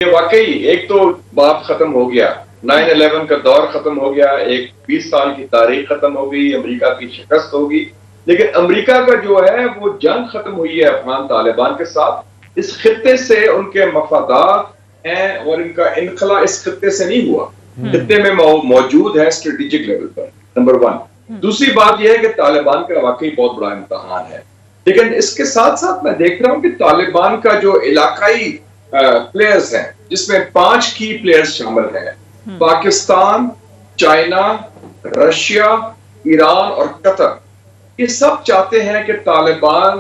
ये वाकई एक तो बात खत्म हो गया, 9/11 का दौर खत्म हो गया, एक 20 साल की तारीख खत्म हो गई, अमेरिका की शिकस्त होगी। लेकिन अमेरिका का जो है वो जंग खत्म हुई है अफगान तालिबान के साथ। इस खित्ते से उनके मफादात हैं और इनका इनखला इस खित्ते से नहीं हुआ, खित्ते में मौजूद है स्ट्रेटेजिक लेवल पर, नंबर 1। दूसरी बात यह है कि तालिबान का वाकई बहुत बड़ा इम्तहान है। लेकिन इसके साथ साथ मैं देख रहा हूं कि तालिबान का जो इलाकाई प्लेयर्स हैं, जिसमें 5 की प्लेयर्स शामिल हैं, पाकिस्तान, चाइना, रशिया, ईरान और कतर, ये सब चाहते हैं कि तालिबान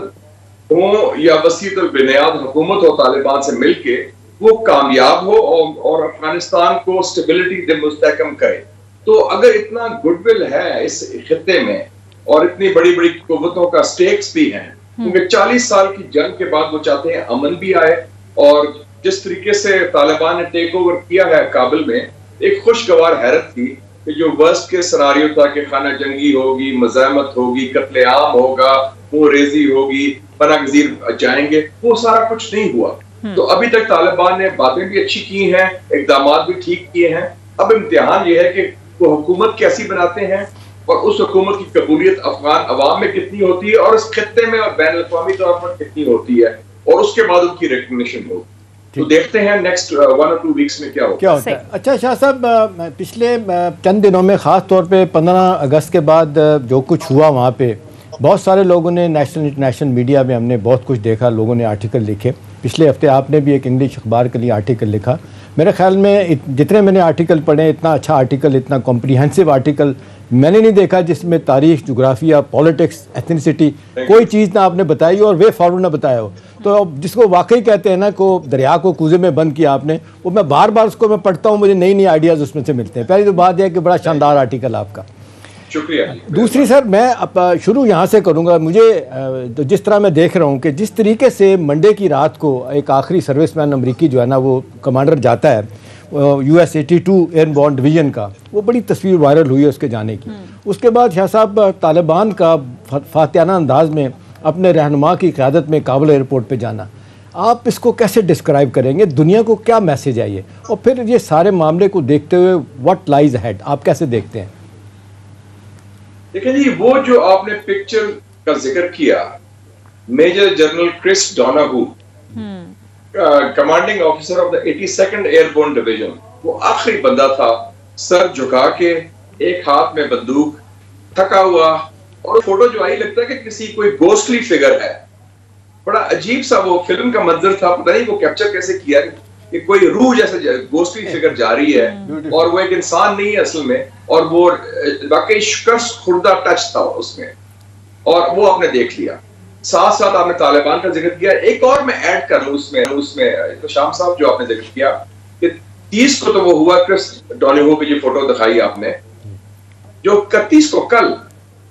हो या वसीतुल बुनियाद हुकूमत हो तालिबान से मिलके वो कामयाब हो और अफगानिस्तान को स्टेबिलिटी मुस्तहकम करे। तो अगर इतना गुडविल है इस खित्ते में और इतनी बड़ी बड़ी कुव्वतों का स्टेक्स भी हैं, क्योंकि 40 साल की जंग के बाद वो चाहते हैं अमन भी आए। और जिस तरीके से तालिबान ने टेक ओवर किया है काबिल में, एक खुशगवार हैरत थी कि जो वर्स्ट के सिनारियो था कि खाना जंगी होगी, मज़ाहमत होगी, कत्लेआम होगा, वो रेजी होगी, पनागजीर जाएंगे, वो सारा कुछ नहीं हुआ। तो अभी तक तालिबान ने बातें भी अच्छी की हैं, इक़दाम भी ठीक किए हैं। अब इम्तिहान ये है कि वो हुकूमत कैसी बनाते हैं और उस हुकूमत की कबूलियत अफगान अवाम में कितनी होती है और इस खित्ते में और बैन अवी तौर पर कितनी होती है, और उसके बाद उनकी रिकग्निशन हो। तो देखते हैं नेक्स्ट 1 और 2 वीक्स में क्या होता है। अच्छा शाह साहब, पिछले चंद दिनों में ख़ास तौर पे 15 अगस्त के बाद जो कुछ हुआ वहाँ पे, बहुत सारे लोगों ने नेशनल इंटरनेशनल मीडिया में हमने बहुत कुछ देखा, लोगों ने आर्टिकल लिखे। पिछले हफ्ते आपने भी एक इंग्लिश अखबार के लिए आर्टिकल लिखा। मेरे ख्याल में जितने मैंने आर्टिकल पढ़े, इतना अच्छा आर्टिकल, इतना कॉम्प्रिहेंसिव आर्टिकल मैंने नहीं देखा जिसमें तारीख, जोग्राफिया, पॉलिटिक्स, एथनिसिटी कोई चीज़ ना आपने बताई और वे फॉरवर्ड ना बताया हो। तो जिसको वाकई कहते हैं ना, को दरिया को कूजे में बंद किया आपने, वो मैं बार बार उसको मैं पढ़ता हूँ, मुझे नई नई आइडियाज़ उसमें से मिलते हैं। पहली तो बात यह है कि बड़ा शानदार आर्टिकल आपका, शुक्रिया। दूसरी सर, मैं अब शुरू यहाँ से करूँगा। मुझे तो जिस तरह मैं देख रहा हूँ कि जिस तरीके से मंडे की रात को एक आखिरी सर्विसमैन अमरीकी जो है ना, वो कमांडर जाता है US 82 एयरबोर्न डिवीज़न का, वो बड़ी तस्वीर वायरल हुई है उसके जाने की। उसके बाद शाह साहब तालिबान का फातिहाना अंदाज में अपने रहनुमा की क़यादत में काबुल एयरपोर्ट पे जाना, आप इसको कैसे डिस्क्राइब करेंगे? दुनिया को क्या मैसेज है ये? और फिर ये सारे मामले को देखते हुए व्हाट लाइज अहेड, आप कैसे देखते हैं? देखिए जी, वो जो आपने पिक्चर का जिक्र किया, major general Chris Donahue, commanding officer of the 82nd airborne division, वो आखिरी बंदा था, सर झुका के, एक हाथ में बंदूक, थका हुआ, और फोटो जो आई लगता है कि किसी कोई गोस्टली फिगर है। बड़ा अजीब सा वो फिल्म का मंजर था, पता नहीं वो कैप्चर कैसे किया कि कोई रूह जैसे गोस्टली फिगर जा रही है और वो एक इंसान नहीं है असल में, और वो वाकई शिकस्त खुर्दा टच था उसमें, और वो आपने देख लिया। साथ साथ आपने तालिबान का जिक्र किया। एक और मैं ऐड कर लूं उसमें तो शाम साहब जो आपने जिक्र किया कि 30 को तो वो हुआ, क्रिस डोनाहू की जो फोटो दिखाई आपने, जो 31 को कल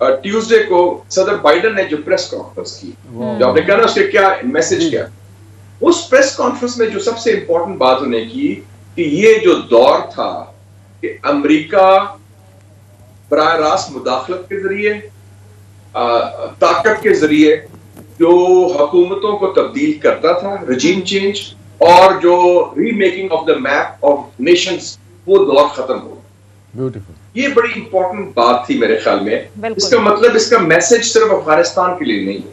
ट्यूसडे को सदर बाइडेन ने जो प्रेस कॉन्फ्रेंस की, जो आपने कहा ना उसके क्या मैसेज क्या, उस प्रेस कॉन्फ्रेंस में जो सबसे इंपॉर्टेंट बात होने की कि ये जो दौर था कि अमेरिका बराह रास्त मुदाखलत के जरिए, ताकत के जरिए जो हुकूमतों को तब्दील करता था, रजीम चेंज, और जो remaking of the map of Nations, वो दौर खत्म हो गया। ब्यूटीफुल। ये बड़ी इंपॉर्टेंट बात थी मेरे ख्याल में। इसका मतलब, इसका मैसेज सिर्फ अफगानिस्तान के लिए नहीं है,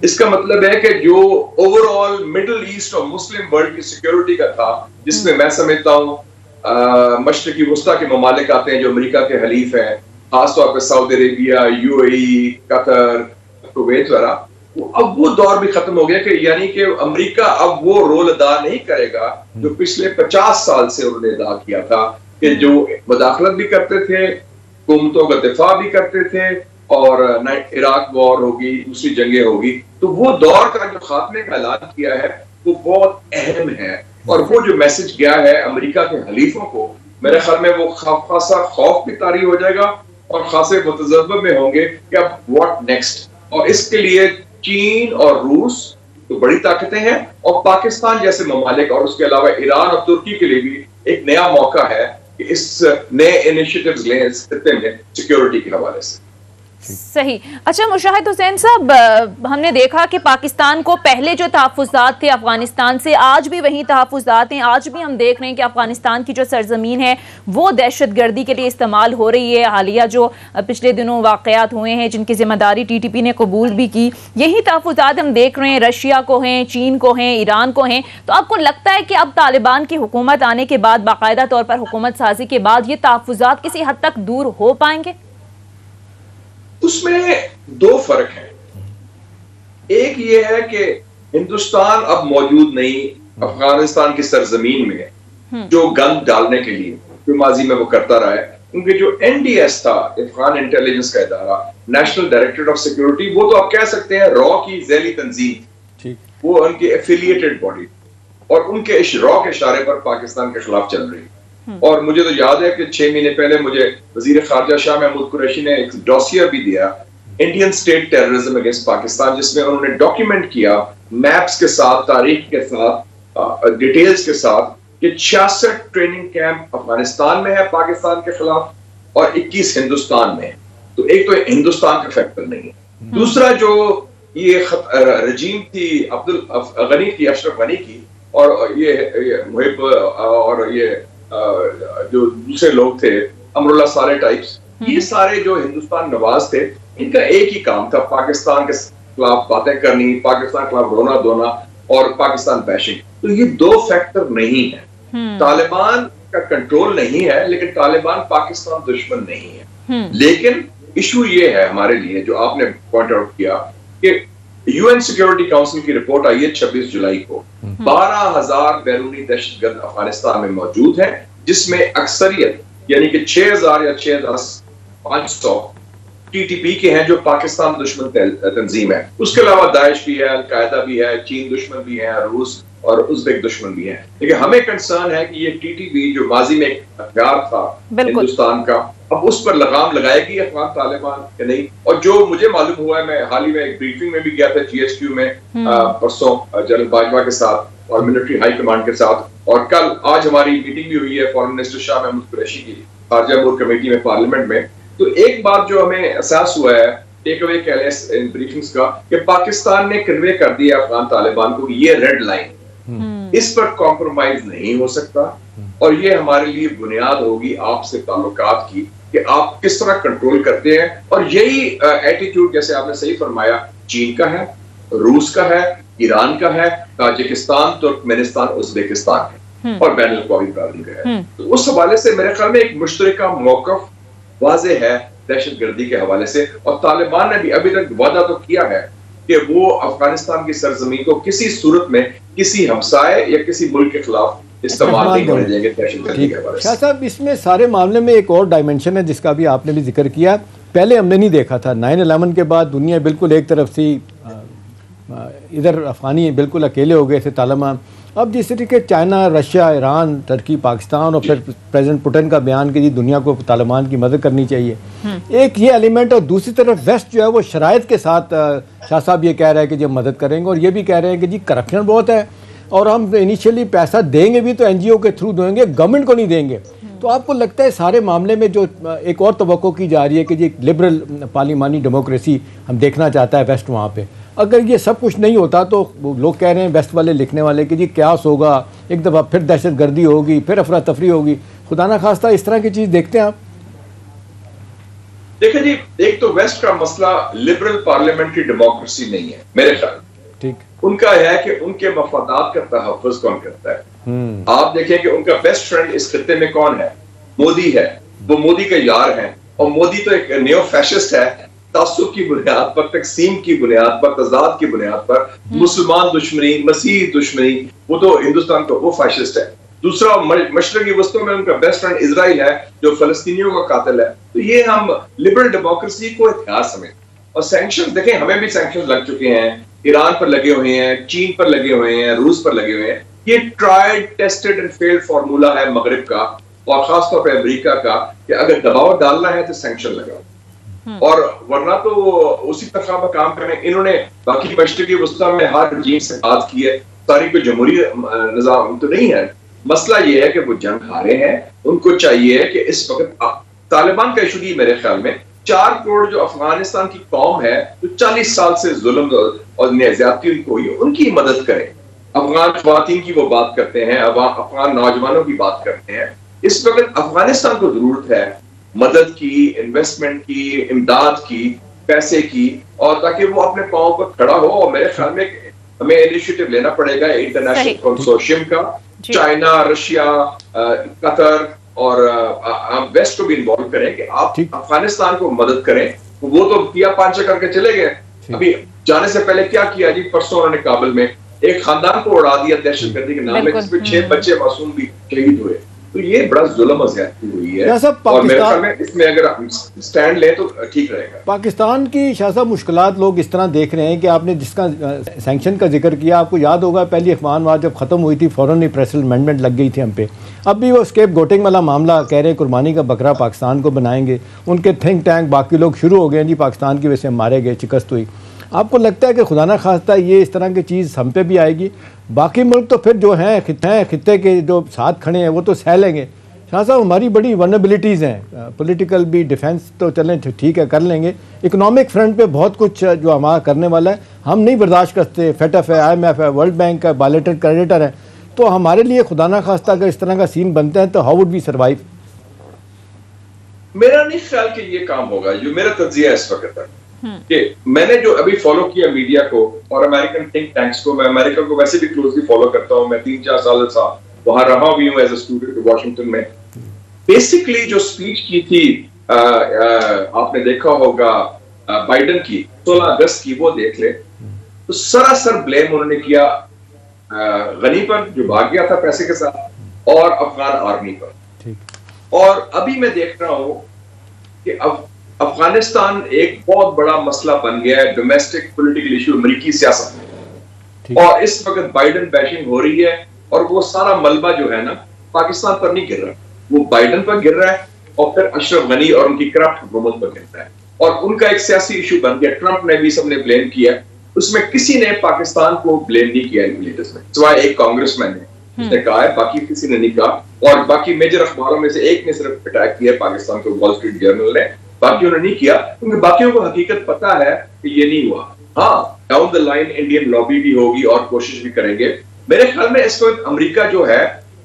इसका मतलब है कि जो ओवरऑल मिडिल ईस्ट और मुस्लिम वर्ल्ड की सिक्योरिटी का था, जिसमें मैं समझता हूँ मशरिकी वस्ता के ममालिक आते हैं जो अमेरिका के हलीफ हैं, खासतौर पर Saudi Arabia, UAE, Qatar, Kuwait वगैरह, अब वो दौर भी खत्म हो गया कि यानी कि अमेरिका अब वो रोल अदा नहीं करेगा जो पिछले 50 साल से उन्होंने अदा किया था, कि जो मुदाखलत भी करते थे, हुकूमतों का दिफा भी करते थे, और इराक वॉर होगी, दूसरी जंगें होगी। तो वो दौर का जो खात्मे का ऐलान किया है वो बहुत अहम है, और वो जो मैसेज गया है अमेरिका के हलीफों को, मेरे ख्याल में वो खासा खौफ भी तारी हो जाएगा और खासे मुतज़ब्ज़ब में होंगे कि अब व्हाट नेक्स्ट। और इसके लिए चीन और रूस तो बड़ी ताकतें हैं, और पाकिस्तान जैसे ममालिक, और उसके अलावा ईरान और तुर्की के लिए भी एक नया मौका है कि इस नए इनिशिएटिव्स लें इस खित्ते में सिक्योरिटी के हवाले से। सही। अच्छा मुशाहिद हुसैन साहब, हमने देखा कि पाकिस्तान को पहले जो तहफ़्फ़ुज़ात थे अफ़गानिस्तान से, आज भी वही तहफ़्फ़ुज़ात हैं। आज भी हम देख रहे हैं कि अफ़गानिस्तान की जो सरज़मीन है वो दहशतगर्दी के लिए इस्तेमाल हो रही है। हालिया जो पिछले दिनों वाक़यात हुए हैं जिनकी ज़िम्मेदारी TTP ने कबूल भी की, यही तहफ़्फ़ुज़ात हम देख रहे हैं रशिया को हैं, चीन को हैं, ईरान को हैं। तो आपको लगता है कि अब तालिबान की हुकूमत आने के बाद, बाकायदा तौर पर हुकूमत साजी के बाद, ये तहफ़्फ़ुज़ात किसी हद तक दूर हो पाएंगे? उसमें दो फर्क हैं। एक ये है कि हिंदुस्तान अब मौजूद नहीं अफगानिस्तान की सरजमीन में जो गंद डालने के लिए जो माजी में वो करता रहा है। उनके जो NDS था, अफगान इंटेलिजेंस का इदारा, नेशनल डायरेक्टरेट ऑफ सिक्योरिटी, वो तो आप कह सकते हैं रॉ की ज़ैली तंजीम, वो उनकी एफिलिएटेड बॉडी और उनके रॉ के इशारे पर पाकिस्तान के खिलाफ चल रही। और मुझे तो याद है कि 6 महीने पहले मुझे वजीर खारजा शाह महमूद कुरैशी ने एक डॉसियर भी दिया, Indian state terrorism against Pakistan, जिसमें उन्होंने डॉक्यूमेंट किया मैप्स के साथ, तारीख के साथ, डिटेल्स के साथ कि 66 ट्रेनिंग कैंप अफगानिस्तान में है पाकिस्तान के खिलाफ और 21 हिंदुस्तान में है। तो एक तो हिंदुस्तान का फैक्टर नहीं है। दूसरा जो ये रजीम थी अब्दुल गनी की, अशरफ गनी की, और ये मुहिब और ये जो दूसरे लोग थे अमरुल्लाह साले टाइप्स, ये सारे जो हिंदुस्तान नवाज थे, इनका एक ही काम था पाकिस्तान के खिलाफ बातें करनी, पाकिस्तान के खिलाफ रोना धोना और पाकिस्तान बैशिंग। तो ये दो फैक्टर नहीं है। तालिबान का कंट्रोल नहीं है, लेकिन तालिबान पाकिस्तान दुश्मन नहीं है। लेकिन इशू ये है हमारे लिए, जो आपने पॉइंट आउट किया, कि UN सिक्योरिटी काउंसिल की रिपोर्ट आई है 26 जुलाई को। 12,000 बैरूनी दहशतगर्द अफगानिस्तान में मौजूद हैं, जिसमें अक्सरियत यानी कि 6,000 या 6,500 TTP के हैं जो पाकिस्तान दुश्मन तंजीम है। उसके अलावा दाइश भी है, अल-कायदा भी है, चीन दुश्मन भी है, रूस और उज़्बेक दुश्मन भी है। लेकिन हमें कंसर्न है कि ये TTP जो माजी में एक हथियार था हिंदुस्तान का, अब उस पर लगाम लगाएगी अफगान तालिबान या नहीं। और जो मुझे मालूम हुआ है, मैं हाल ही में एक ब्रीफिंग में भी गया था GSQ में परसों जनरल बाजवा के साथ और मिलिट्री हाई कमांड के साथ, और आज हमारी मीटिंग भी हुई है फॉरेन मिनिस्टर शाह महमूद कुरैशी की खारजा अमूर कमेटी में पार्लियामेंट में। तो एक बात जो हमें एहसास हुआ है, टेक अवे कह लें इन ब्रीफिंग्स का, कि पाकिस्तान ने कन्वे कर दिया अफगान तालिबान को ये रेड लाइन, इस पर कॉम्प्रोमाइज नहीं हो सकता। और ये हमारे लिए बुनियाद होगी आपसे ताल्लुकात की, कि आप किस तरह कंट्रोल करते हैं। और यही एटीट्यूड, जैसे आपने सही फरमाया, चीन का है, रूस का है, ईरान का है, ताजिकिस्तान, तुर्कमेनिस्तान, उज़्बेकिस्तान है और बैनुल अक़वामी बरादरी का है। तो उस हवाले से मेरे ख्याल में एक मुश्तरका मौक़िफ़ वाज़ेह है दहशतगर्दी के हवाले से। और तालिबान ने भी अभी तक वादा तो किया है कि वो अफगानिस्तान की सरजमीन को किसी सूरत में किसी हमसाए या किसी मुल्क के खिलाफ इस्तेमाल नहीं होने देंगे दहशतगर्दी के हवाले से। शाह साहब, इसमें सारे मामले में एक और डायमेंशन है जिसका भी आपने भी जिक्र किया, पहले हमने नहीं देखा था। 9/11 के बाद दुनिया बिल्कुल एक तरफ से इधर अफगानी बिल्कुल अकेले हो गए थे तालिबान। अब जिस तरीके China, Russia, Iran, Turkey, Pakistan और फिर प्रेसिडेंट पुतिन का बयान कि जी दुनिया को तालिबान की मदद करनी चाहिए, एक ये एलिमेंट। और दूसरी तरफ वेस्ट जो है वो शराइत के साथ शाह साहब ये कह रहे हैं कि जी हम मदद करेंगे, और ये भी कह रहे हैं कि जी करप्शन बहुत है और हम इनिशियली पैसा देंगे भी तो NGO के थ्रू देंगे, गवर्नमेंट को नहीं देंगे। तो आपको लगता है सारे मामले में जो एक और तवक्को की जा रही है कि जी लिबरल पार्लिमानी डेमोक्रेसी हम देखना चाहता है वेस्ट, वहाँ पे अगर ये सब कुछ नहीं होता तो लोग कह रहे हैं वेस्ट वाले लिखने वाले कि जी क्यास होगा, एक दफ़ा फिर दहशतगर्दी होगी, फिर अफरा तफरी होगी। खुदा ना खास्ता इस तरह की चीज़ देखते हैं आप? देखिए जी, एक तो वेस्ट का मसला लिबरल पार्लियामेंट्री डेमोक्रेसी नहीं है मेरे ख्याल। ठीक उनका है कि उनके मफादात का तहफ़्फ़ुज़ कौन करता है। आप देखें कि उनका बेस्ट फ्रेंड इस खित्ते में कौन है? मोदी है। वो मोदी के यार हैं, और मोदी तो एक नियो फैशिस्ट है, तासुब की बुनियाद पर, तकसीम की बुनियाद पर, तजाद की बुनियाद पर, मुसलमान दुश्मनी, मसीह दुश्मनी, वो तो हिंदुस्तान का वो फैशिस्ट है। दूसरा मशरक़ी वस्तों में उनका बेस्ट फ्रेंड इजराइल है जो फलस्तीनियों का कातिल है। तो ये हम लिबरल डेमोक्रेसी को इतिहास समझ। और सैंक्शन देखें, हमें भी सैंक्शन लग चुके हैं, ईरान पर लगे हुए हैं, चीन पर लगे हुए हैं, रूस पर लगे हुए हैं। ये tried tested and failed formula है मगरिब का और खासतौर पर अमेरिका का, कि अगर दबाव डालना है तो सैंक्शन लगाओ, और वरना तो उसी तरह का काम करें। इन्होंने बाकी मशरिकी वस्ता में हर रजीम से बात की है, सारी कोई जमहूरी निजाम तो नहीं है। मसला ये है कि वो जंग हारे हैं, उनको चाहिए कि इस वक्त तालिबान का इशू मेरे ख्याल में 4 करोड़ जो अफगानिस्तान की कौम है, जो 40 साल से जुल्म और ज्यादती उनको हुई है, उनकी मदद करें। अफगान ख्वातीन की वो बात करते हैं, अफगान नौजवानों की बात करते हैं। इस वक्त अफगानिस्तान को जरूरत है मदद की, इन्वेस्टमेंट की, इमदाद की, पैसे की, और ताकि वो अपने पांव पर खड़ा हो। और मेरे ख्याल में हमें इनिशिएटिव लेना पड़ेगा इंटरनेशनल कंसोर्शियम का, चाइना, रशिया, कतर और वेस्ट को भी इन्वॉल्व करें कि आप अफगानिस्तान को मदद करें। वो तो किया पांचा करके चले गए, अभी जाने से पहले क्या किया जी? परसों उन्होंने काबुल में एक खानदान को उड़ा दिया दहशतगर्दी के नाम में, जिसमें 6 बच्चे मासूम भी शहीद हुए। तो ये बड़ा जुल्म और ज्यादती हुई है, और मेरे ख्याल में इसमें अगर हम स्टैंड लें तो ठीक रहेगा। पाकिस्तान की शाह साहब मुश्किलात लोग इस तरह देख रहे हैं कि आपने जिसका सैंक्शन का जिक्र किया, आपको याद होगा पहली अफगान वार जब ख़त्म हुई थी फ़ौरन ही प्रेसिडेंट अमेंडमेंट लग गई थी हम पे। अब भी वो स्केप गोटिंग वाला मामला कह रहे हैं, कुर्बानी का बकरा पाकिस्तान को बनाएंगे। उनके थिंक टैंक बाकी लोग शुरू हो गए जी, पाकिस्तान की वजह से मारे गए, शिकस्त हुई। आपको लगता है कि खुदा ना खास्ता ये इस तरह की चीज़ हम पे भी आएगी? बाकी मुल्क तो फिर जो हैं खित्ते के जो साथ खड़े हैं वो तो सह लेंगे। शाह साहब, हमारी बड़ी वनरेबिलिटीज़ हैं, पॉलिटिकल भी, डिफेंस तो चलें ठीक है कर लेंगे, इकोनॉमिक फ्रंट पे बहुत कुछ जो हमारा करने वाला है हम नहीं बर्दाश्त करते। FATF है, IMF है, वर्ल्ड बैंक है, बायलैटरल क्रेडिटर है। तो हमारे लिए खुदा ना खास्ता अगर इस तरह का सीन बनते हैं तो हाउ वुड वी सर्वाइव? मेरा नहीं ख्याल कि ये काम होगा। जो मेरा तज्जिया है इस वक्त तक कि मैंने जो अभी फॉलो किया मीडिया को और अमेरिकन थिंक टैंक्स को, मैं अमेरिका को वैसे भी क्लोजली फॉलो करता हूँ, मैं 3-4 साल वहां रहा भी हूँ एज ए स्टूडेंट वॉशिंगटन में। बेसिकली जो स्पीच की थी आपने देखा होगा बाइडेन की 16 अगस्त की, वो देख ले तो सरासर ब्लेम उन्होंने किया गनी पर जो भाग गया था पैसे के साथ, और अफगान आर्मी पर। और अभी मैं देख रहा हूं कि अब अफगानिस्तान एक बहुत बड़ा मसला बन गया है, डोमेस्टिक पॉलिटिकल इशू अमेरिकी सियासत में, और इस वक्त बाइडेन बैशिंग हो रही है, और वो सारा मलबा जो है ना पाकिस्तान पर नहीं गिर रहा, वो बाइडेन पर गिर रहा है, और फिर अशरफ गनी और उनकी करप्ट हुकूमत पर गिर रहा है, और उनका एक सियासी इशू बन गया। ट्रंप ने भी सबने ब्लेम किया, उसमें किसी ने पाकिस्तान को ब्लेम नहीं किया लीडर्स में, सिवाय एक कांग्रेसमैन ने, उसने कहा है, बाकी किसी ने नहीं कहा। और बाकी मेजर अखबारों में से एक ने सिर्फ अटैक किया पाकिस्तान को, वॉल स्ट्रीट जर्नल ने, बाकी उन्होंने नहीं किया, क्योंकि बाकियों को हकीकत पता है कि ये नहीं हुआ। हाँ, down the line Indian lobby भी होगी और कोशिश भी करेंगे। मेरे ख्याल में इस वक्त अमेरिका जो है,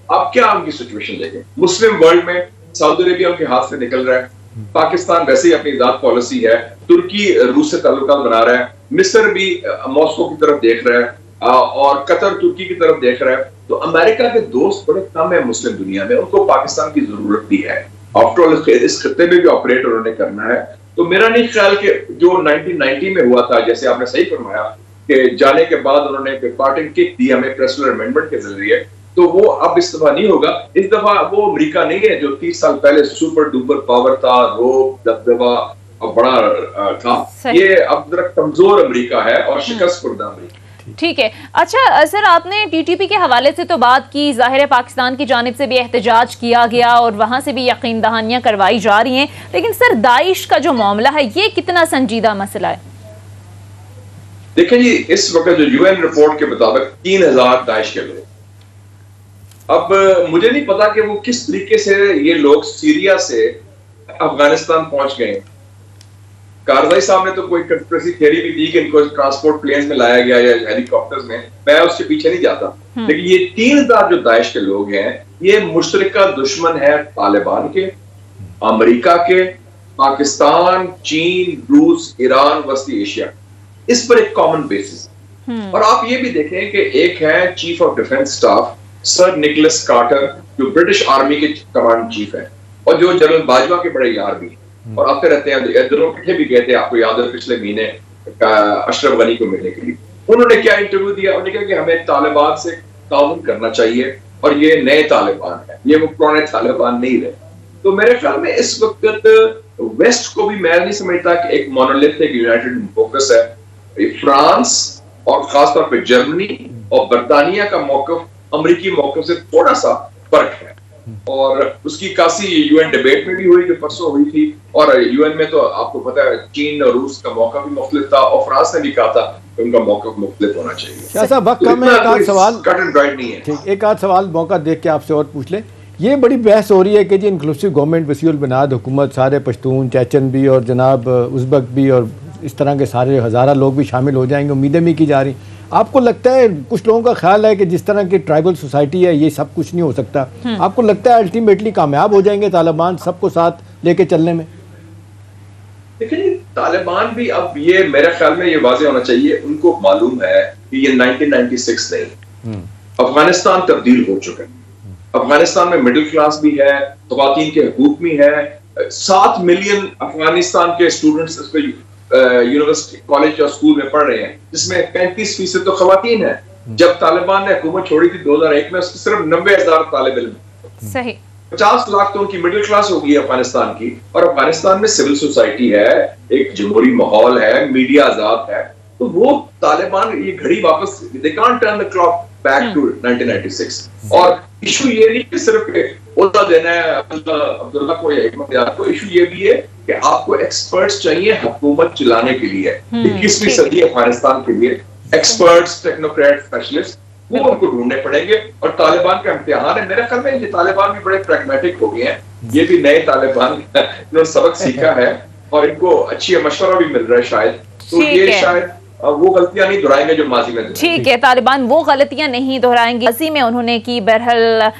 अब क्या उनकी सिचुएशन देखें, मुस्लिम वर्ल्ड में सऊदी अरेबिया उनके हाथ से निकल रहा है, पाकिस्तान वैसे ही अपनी ज़ात पॉलिसी है, तुर्की रूस से ताल्लुकात बना रहा है, मिस्र भी मॉस्को की तरफ देख रहा है, और कतर तुर्की की तरफ देख रहा है। तो अमेरिका के दोस्त बड़े कम है मुस्लिम दुनिया में, उनको पाकिस्तान की जरूरत भी है। आफ्टर ऑल इस खत्ते में भी ऑपरेट उन्होंने करना है। तो मेरा नहीं ख्याल कि जो 1990 में हुआ था, जैसे आपने सही फरमाया कि जाने के बाद उन्होंने पार्टिंग किक दी हमें प्रेसिडेंट अमेंडमेंट के जरिए, तो वो अब इस दफा नहीं होगा। इस दफा वो अमेरिका नहीं है जो 30 साल पहले सुपर डुपर पावर था, रोब दबदबा और बड़ा था। ये अब जरा कमजोर अमेरिका है और शिकस्त खुर्दा अमेरिका। ठीक है। अच्छा सर, आपने TTP के हवाले से तो बात की, जाहिर है पाकिस्तान की जानिब से भी एहतजाज किया गया और वहां से भी यकीन दहानियां करवाई जा रही हैं, लेकिन सर दाइश का जो मामला है ये कितना संजीदा मसला है? देखिए जी, इस वक्त जो UN रिपोर्ट के मुताबिक 3000 दाइश के लोग, अब मुझे नहीं पता कि वो किस तरीके से ये लोग सीरिया से अफगानिस्तान पहुंच गए। कारजाई साहब ने तो कोई कंस्पिरेसी थियरी भी दी कि इनको ट्रांसपोर्ट प्लेन्स में लाया गया या हेलीकॉप्टर्स में, मैं उसके पीछे नहीं जाता, लेकिन ये 3000 जो दाइश के लोग हैं, ये मुश्तरका दुश्मन है तालिबान के, अमेरिका के, पाकिस्तान, चीन, रूस, ईरान, वस्ती एशिया, इस पर एक कॉमन बेसिस। और आप ये भी देखें कि एक है chief of defence staff sir Nicholas Carter, जो ब्रिटिश आर्मी के कमांड चीफ है, और जो जनरल बाजवा के बड़े यार भी, और आते रहते हैं, दोनों इकट्ठे भी गए थे, आपको याद है पिछले महीने अशरफ गनी को मिलने के लिए। उन्होंने क्या इंटरव्यू दिया, उन्होंने कहा कि हमें तालिबान से ताउन करना चाहिए, और ये नए तालिबान है, ये वो पुराने तालिबान नहीं रहे। तो मेरे ख्याल में इस वक्त वेस्ट को भी मैं नहीं समझता कि एक मोनोलिथिक यूनाइटेड फोकस है। फ्रांस और खासतौर पर जर्मनी और बरतानिया का मौकफ अमेरिकी मौकफ से थोड़ा सा फर्क है, और उसकी काफी UN डिबेट में भी हुई जो परसों हुई थी, और UN में तो आपको पता है चीन और रूस का मौका भी मुख्तलिफ था, और फ्रांस ने भी कहा था कि उनका मौका मुख्तलिफ होना चाहिए। वक्त कम है, एक आध सवाल कट एंड ड्राई नहीं है। ठीक, एक आध सवाल मौका देख के आपसे और पूछ ले। ये बड़ी बहस हो रही है कि जी इंक्लूसिव गवर्नमेंट वसीउल बनाद हुकूमत, सारे पश्तून, चेचन भी और जनाब उज़्बक भी और इस तरह के सारे हज़ारा लोग भी शामिल हो जाएंगे, उम्मीदें भी की जा रही। आपको लगता है, कुछ लोगों का ख्याल है कि जिस तरह की ट्राइबल सोसाइटी है ये सब कुछ नहीं हो सकता, आपको लगता है अल्टीमेटली कामयाब हो जाएंगे तालिबान सबको साथ लेके चलने में? देखिए, तालिबान भी अब ये मेरे ख्याल में ये वाज़ेह होना चाहिए, उनको मालूम है कि ये 1996 नहीं, अफगानिस्तान तब्दील हो चुका है। अफगानिस्तान में मिडिल क्लास भी है, ख़वातीन के हकूक भी है, 7 मिलियन अफगानिस्तान के स्टूडेंट्स यूनिवर्सिटी, कॉलेज और स्कूल में पढ़ रहे हैं, जिसमें 35% तो ख़वातीन है। जब तालिबान ने हुकूमत छोड़ी थी 2001 में, उसके सिर्फ 90,000 तालिब इल्म। सही। 50 लाख तो उनकी मिडिल क्लास होगी अफगानिस्तान की, और अफगानिस्तान में सिविल सोसाइटी है, एक जमहूरी माहौल है, मीडिया आजाद है। तो वो तालिबान ये घड़ी वापस, they can't turn the clock back to 1996। और इशू ये नहीं कि सिर्फ ओहदा देना है अब्दुल्ला को या हिकमत यार को, इशू ये भी है कि आपको एक्सपर्ट्स चाहिए हुकूमत चलाने के लिए। 21वीं सदी अफगानिस्तान के लिए एक्सपर्ट्स, टेक्नोक्रेट, स्पेशलिस्ट, वो उनको ढूंढने पड़ेंगे। और तालिबान का इम्तिहान है, मेरे ख्याल में ये तालिबान भी बड़े प्रैग्मेटिक हो गए हैं, ये भी नए तालिबान इन्होंने सबक सीखा है और इनको अच्छी मशवरा भी मिल रहा है शायद। तो ये शायद वो गलतियां नहीं दोहराएंगे जो माजी में। ठीक है, तालिबान वो गलतियां नहीं दोहराएंगे, माजी में उन्होंने की। बहरहाल